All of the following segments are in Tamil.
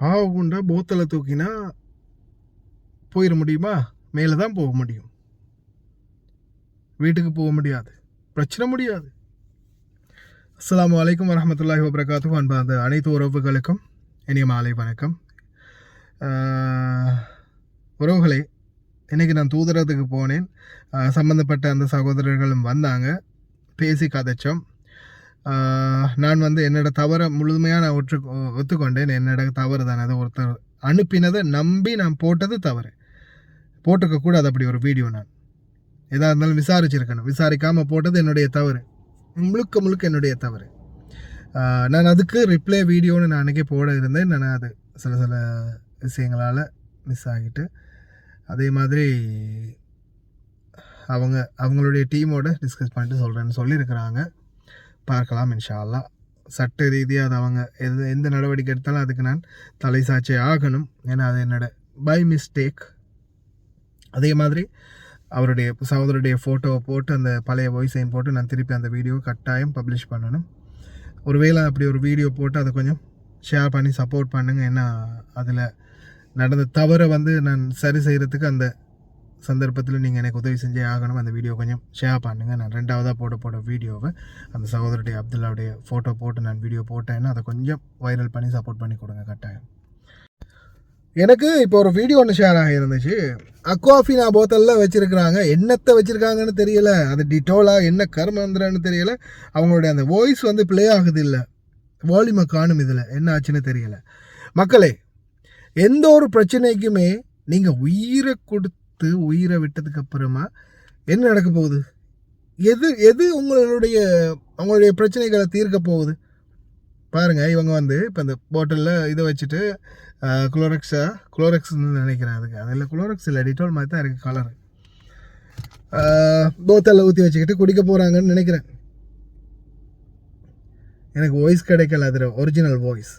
ஆகுண்டா போத்தலை தூக்கினா போயிட முடியுமா? மேலே தான் போக முடியும், வீட்டுக்கு போக முடியாது, பிரச்சனை முடியாது. அஸ்ஸலாமு அலைக்கும் வரஹ்மத்துல்லாஹி வபரகாத்துஹு. அன்பார்ந்த அனைத்து உறவுகளுக்கும் இனிய மாலை வணக்கம். உறவுகளே, இன்றைக்கி நான் தூதரத்துக்கு போனேன். சம்மந்தப்பட்ட அந்த சகோதரர்களும் வந்தாங்க, பேசி கதைச்சோம். நான் என்னோட தவறை முழுமையாக நான் ஒத்துக்கொண்டேன். என்னோட தவறு தானே, அதை ஒருத்தர் அனுப்பினதை நம்பி நான் போட்டது தவறு. போட்டிருக்கக்கூடாது அப்படி ஒரு வீடியோ. நான் எதாக இருந்தாலும் விசாரிச்சிருக்கணும், விசாரிக்காமல் போட்டது என்னுடைய தவறு, முழுக்க முழுக்க என்னுடைய தவறு. நான் அதுக்கு ரிப்ளை வீடியோன்னு நான் அன்றைக்கே போட இருந்தேன். நான் அது சில விஷயங்களால் மிஸ் ஆகிட்டு, அதே மாதிரி அவங்களுடைய டீமோடு டிஸ்கஸ் பண்ணிட்டு சொல்கிறேன்னு சொல்லியிருக்கிறாங்க. பார்க்கலாம் இன்ஷா அல்லாஹ். சட்ட ரீதியாக அது அவங்க எந்த நடவடிக்கை எடுத்தாலும் அதுக்கு நான் தலை சாட்சி ஆகணும். ஏன்னா அது என்னோட பை மிஸ்டேக். அதே மாதிரி அவருடைய சகோதரருடைய ஃபோட்டோவை போட்டு அந்த பழைய வாய்ஸையும் போட்டு நான் திருப்பி அந்த வீடியோவை கட்டாயம் பப்ளிஷ் பண்ணணும். ஒருவேளை அப்படி ஒரு வீடியோ போட்டு அதை கொஞ்சம் ஷேர் பண்ணி சப்போர்ட் பண்ணுங்க. ஏன்னா அதில் நடந்த தவறை நான் சரி செய்கிறதுக்கு அந்த சந்தர்ப்பத்தில் நீங்கள் எனக்கு உதவி செஞ்சே ஆகணும். அந்த வீடியோ கொஞ்சம் ஷேர் பண்ணுங்கள். நான் ரெண்டாவதாக போட வீடியோவை அந்த சகோதரருடைய அப்துல்லாவுடைய ஃபோட்டோ போட்டு நான் வீடியோ போட்டேன்னா அதை கொஞ்சம் வைரல் பண்ணி சப்போர்ட் பண்ணி கொடுங்க கட்டாயம். எனக்கு இப்போ ஒரு வீடியோ ஒன்று ஷேர் ஆகியிருந்துச்சு. அக்வாஃபினா போத்தலில் வச்சுருக்குறாங்க, என்னத்தை வச்சுருக்காங்கன்னு தெரியலை, அது டிட்டோலா என்ன கர்மந்திரன்னு தெரியலை. அவங்களுடைய அந்த வாய்ஸ் ப்ளே ஆகுது இல்லை, வால்யூமை காணும். இதில் என்ன ஆச்சுன்னு தெரியலை. மக்களே, எந்த ஒரு பிரச்சனைக்குமே நீங்கள் உயிரை கொடுத்து உயிரை விட்டதுக்கு அப்புறமா என்ன நடக்க போகுது? எது உங்களுடைய பிரச்சனைகளை தீர்க்க போகுது? பாருங்கள், இவங்க இப்போ இந்த பாட்டிலில் இதை வச்சுட்டு குளோரெக்ஸ்ன்னு நினைக்கிறேன். அதில் குளோரெக்ஸ் இல்லை, டிட்டோல் மாதிரி தான் இருக்குது கலர். போத்தலில் ஊற்றி வச்சுக்கிட்டு குடிக்க போகிறாங்கன்னு நினைக்கிறேன். எனக்கு வாய்ஸ் கிடைக்கல, அதில் ஒரிஜினல் வாய்ஸ்.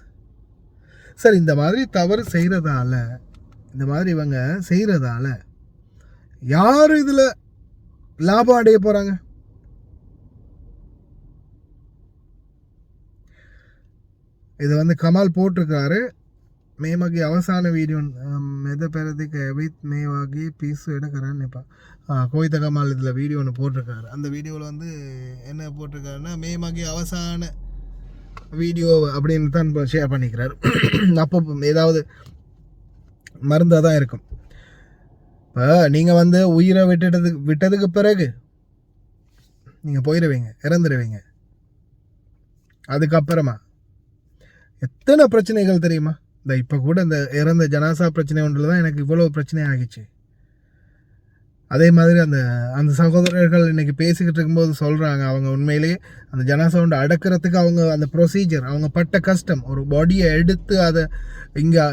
சரி, இந்த மாதிரி தவறு செய்கிறதால, இந்த மாதிரி இவங்க செய்கிறதால யார் இதில் லாபம் அடைய போகிறாங்க? இது கமால் போட்டிருக்காரு. ಮೇಮಾಗಿ ಅವಸಾನ ವೀಡಿಯೋ ಮೆದ ಪೆರದಿಗೆ ಎವಿತ್ ಮೇವಾಗಿ பீஸு எடுக்கிறேன்னு இப்போ கோய்த கமால் இதில் வீடியோ ஒன்று போட்டிருக்காரு. அந்த வீடியோவில் என்ன போட்டிருக்காருன்னா, மேமாகி அவசான வீடியோ அப்படின்னு தான் ஷேர் பண்ணிக்கிறார். அப்போ ஏதாவது மருந்தாக தான் இருக்கும். இப்போ நீங்கள் உயிரை விட்டதுக்கு பிறகு நீங்கள் போயிடுவீங்க, இறந்துடுவீங்க. அதுக்கப்புறமா எத்தனை பிரச்சனைகள் தெரியுமா? இப்போ கூட இந்த இறந்த ஜனாசா பிரச்சனை ஒன்றில் தான் எனக்கு இவ்வளோ பிரச்சனை ஆகிச்சு. அதே மாதிரி அந்த சகோதரர்கள் இன்றைக்கி பேசிக்கிட்டு இருக்கும்போது சொல்கிறாங்க, அவங்க உண்மையிலேயே அந்த ஜனாசா ஒன்று அடக்கிறதுக்கு அந்த ப்ரொசீஜர், அவங்க பட்ட கஷ்டம், ஒரு பாடியை எடுத்து அதை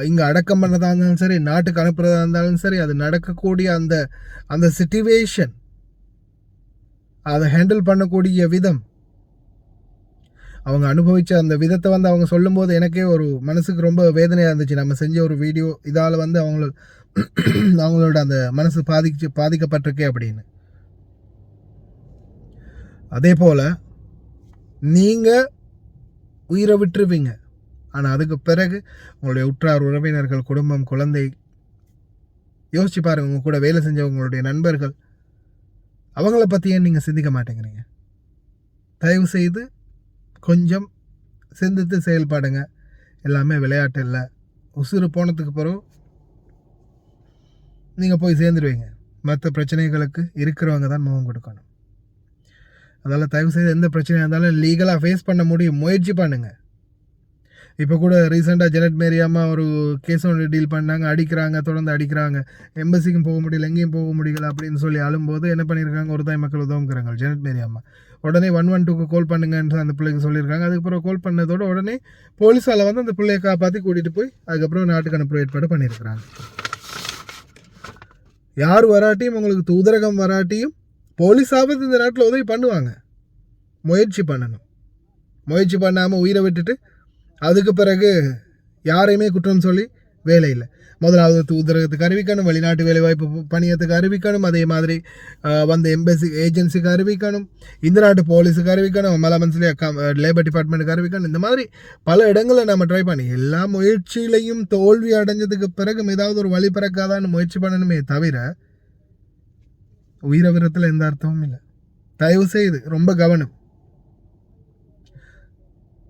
இங்கே அடக்கம் பண்ணதாக இருந்தாலும் சரி, நாட்டுக்கு அனுப்புறதா இருந்தாலும் சரி, அது நடக்கக்கூடிய அந்த சிச்சுவேஷன், அதை ஹேண்டில் பண்ணக்கூடிய விதம், அவங்க அனுபவித்த அந்த விதத்தை அவங்க சொல்லும்போது எனக்கே ஒரு மனசுக்கு ரொம்ப வேதனையாக இருந்துச்சு. நம்ம செஞ்ச ஒரு வீடியோ இதால் அவங்களோட அந்த மனசு பாதிக்கப்பட்டிருக்கே அப்படின்னு. அதே போல் நீங்கள் உயிரை விட்டுருவீங்க. ஆனால் அதுக்கு பிறகு உங்களுடைய உற்றார் உறவினர்கள், குடும்பம், குழந்தை, யோசிச்சு பாருங்கள். உங்கள் கூட வேலை செஞ்சவங்களுடைய நண்பர்கள், அவங்கள பற்றி ஏன் நீங்கள் சிந்திக்க மாட்டேங்கிறீங்க? தயவு செய்து கொஞ்சம் சிந்தித்து செயல்பாடுங்க. எல்லாமே விளையாட்டு இல்லை. உசுறு போனதுக்கு பிறகு நீங்கள் போய் சேர்ந்துடுவீங்க. மற்ற பிரச்சனைகளுக்கு இருக்கிறவங்க தான் முகம் கொடுக்கணும். அதனால் தயவு செய்து எந்த பிரச்சனையாக இருந்தாலும் லீகலாக ஃபேஸ் பண்ண முடியும், முயற்சி பண்ணுங்கள். இப்போ கூட ரீசெண்டாக ஜெனட் மேரியாமா ஒரு கேஸ் ஒன்று டீல் பண்ணாங்க, அடிக்கிறாங்க, தொடர்ந்து அடிக்கிறாங்க. எம்பசிக்கும் போக முடியல, எங்கேயும் போக முடியல அப்படின்னு சொல்லி அழும்போது என்ன பண்ணியிருக்காங்க, ஒரு தாய் மக்கள் உதவுங்கிறாங்க ஜெனட் மேரியாமா. உடனே 112க்கு கால் பண்ணுங்கன்னு அந்த பிள்ளைக்கு சொல்லியிருக்காங்க. அதுக்கப்புறம் கால் பண்ணதோடு உடனே போலீஸால் அந்த பிள்ளையை காப்பாற்றி கூட்டிகிட்டு போய் அதுக்கப்புறம் நாட்டுக்கு அனுப்புகிற ஏற்பாடு பண்ணியிருக்கிறாங்க. யார் வராட்டியும், உங்களுக்கு தூதரகம் வராட்டியும் போலீஸாவது இந்த நாட்டில் உதவி பண்ணுவாங்க. முயற்சி பண்ணணும். முயற்சி பண்ணாமல் உயிரை விட்டுட்டு அதுக்கு பிறகு யாரையுமே குற்றம் சொல்லி வேலை இல்லை. முதலாவது தூதரகத்துக்கு அறிவிக்கணும், வெளிநாட்டு வேலைவாய்ப்பு பணியத்துக்கு அறிவிக்கணும், அதே மாதிரி வந்து எம்பசி ஏஜென்சிக்கு அறிவிக்கணும், இந்த நாட்டு போலீஸுக்கு அறிவிக்கணும், மலமன்ஸ்லி லேபர் டிபார்ட்மெண்ட்டுக்கு அறிவிக்கணும். இந்த மாதிரி பல இடங்களில் நம்ம ட்ரை பண்ணி எல்லா முயற்சியிலையும் தோல்வி அடைஞ்சதுக்கு பிறகு ஏதாவது ஒரு வழி பிறக்காதான்னு முயற்சி பண்ணணுமே தவிர உயிரை விரத்தில் எந்த அர்த்தமும் இல்லை. தயவு செய்து ரொம்ப கவனம்.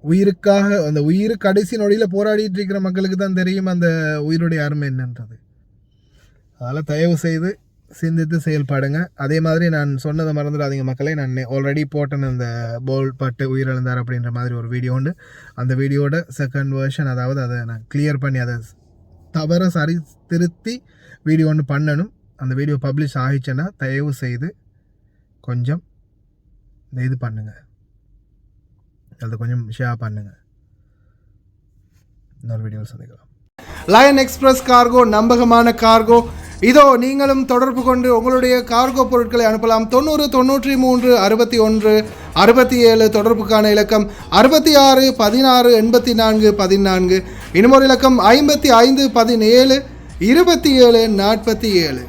உயிருக்காக அந்த உயிர் கடைசி நொடியில் போராடிட்டு இருக்கிற மக்களுக்கு தான் தெரியும் அந்த உயிருடைய அருமை என்னன்றது. அதனால் தயவு செய்து சிந்தித்து செயல்பாடுங்க. அதே மாதிரி நான் சொன்னதை மறந்துடாதீங்க மக்களே. நான் ஆல்ரெடி போட்டேன் இந்த போல் பட்டு உயிரிழந்தார் அப்படின்ற மாதிரி ஒரு வீடியோ உண்டு. அந்த வீடியோட செகண்ட் வேர்ஷன், அதாவது அதை நான் கிளியர் பண்ணி அதை தவற சரி திருத்தி வீடியோ ஒன்று பண்ணணும். அந்த வீடியோ பப்ளிஷ் ஆகிச்சுன்னா தயவு செய்து கொஞ்சம் இது பண்ணுங்கள், அதை கொஞ்சம் ஷேர் பண்ணுங்கள். இன்னொரு வீடியோவில் சந்திக்கலாம். லயன் எக்ஸ்பிரஸ் கார்கோ நம்பகமான கார்கோ. இதோ நீங்களும் தொடர்பு கொண்டு உங்களுடைய கார்கோ பொருட்களை அனுப்பலாம். 90 93 61 67 தொடர்புக்கான இலக்கம் 66 16 84 14. இன்னும் ஒரு இலக்கம் 55 17 27 47.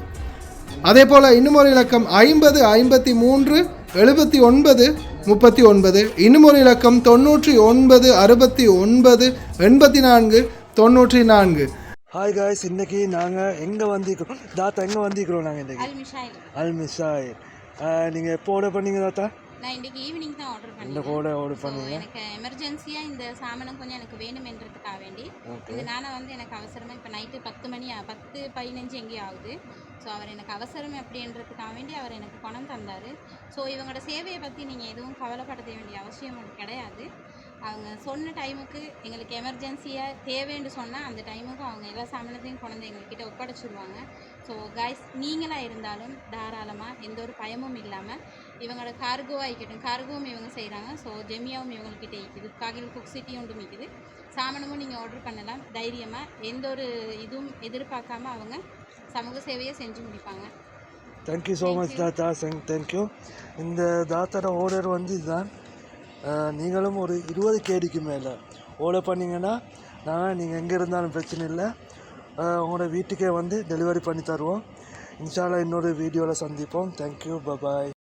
அதே போல் இன்னும் ஒரு இலக்கம் 50 53 79 39. இன்னும் ஒரு இலக்கம் 99 69 84 94. ஹாய் காய்ஸ், இன்னைக்கு நாங்கள் எங்கே வந்திருக்கிறோம் தாத்தா? எங்கே வந்திருக்கிறோம் நாங்கள் இன்றைக்கி? அல்மிஷாயில். நீங்கள் எப்போ ஆர்டர் பண்ணீங்க தாத்தா? நான் இன்றைக்கி ஈவினிங் தான் ஆர்டர் பண்ணேன். இந்த கோடை ஆர்டர் பண்ணுங்க. எனக்கு எமர்ஜென்சியாக இந்த சாமானம் கொஞ்சம் எனக்கு வேணுமென்றதுக்காக வேண்டி இதனால வந்து எனக்கு அவசரமாக இப்போ நைட்டு 10 மணி 10-15 எங்கேயும் ஆகுது. ஸோ அவர் எனக்கு அவசரம் அப்படின்றதுக்காக வேண்டி அவர் எனக்கு பணம் தந்தார். ஸோ இவங்களோட சேவையை பற்றி நீங்கள் எதுவும் கவலைப்பட வேண்டிய அவசியம் கிடையாது. அவங்க சொன்ன டைமுக்கு எங்களுக்கு எமர்ஜென்சியாக தேவைன்னு சொன்னால் அந்த டைமுக்கு அவங்க எல்லா சாமானத்தையும் கொண்டு எங்கள்கிட்ட ஒப்படைச்சிடுவாங்க. ஸோ கைஸ், நீங்களாக இருந்தாலும் தாராளமாக எந்த ஒரு பயமும் இல்லாமல் இவங்களோட கார்கோவாக இருக்கட்டும், கார்கோவும் இவங்க செய்கிறாங்க. ஸோ ஜெமியாவும் இவங்கள்கிட்ட இருக்குது, காகில் குக் சிட்டி ஒன்றும் இருக்குது. சாமானமும் நீங்கள் ஆர்டர் பண்ணலாம் தைரியமாக. எந்த ஒரு இதுவும் எதிர்பார்க்காம அவங்க சமூக சேவையை செஞ்சு முடிப்பாங்க. தேங்க்யூ ஸோ மச் தாத்தா. தேங்க்யூ. இந்த தாத்தாவோட ஆர்டர் வந்து இதுதான். நீங்களும் ஒரு 20 கேடிக்கு மேலே ஆர்டர் பண்ணிங்கன்னா நீங்கள் எங்கே இருந்தாலும் பிரச்சனை இல்லை, உங்களோட வீட்டுக்கே வந்து டெலிவரி பண்ணி தருவோம். இன்ஷா அல்லாஹ் இன்னொரு வீடியோவில் சந்திப்போம். தேங்க்யூ, பாய்.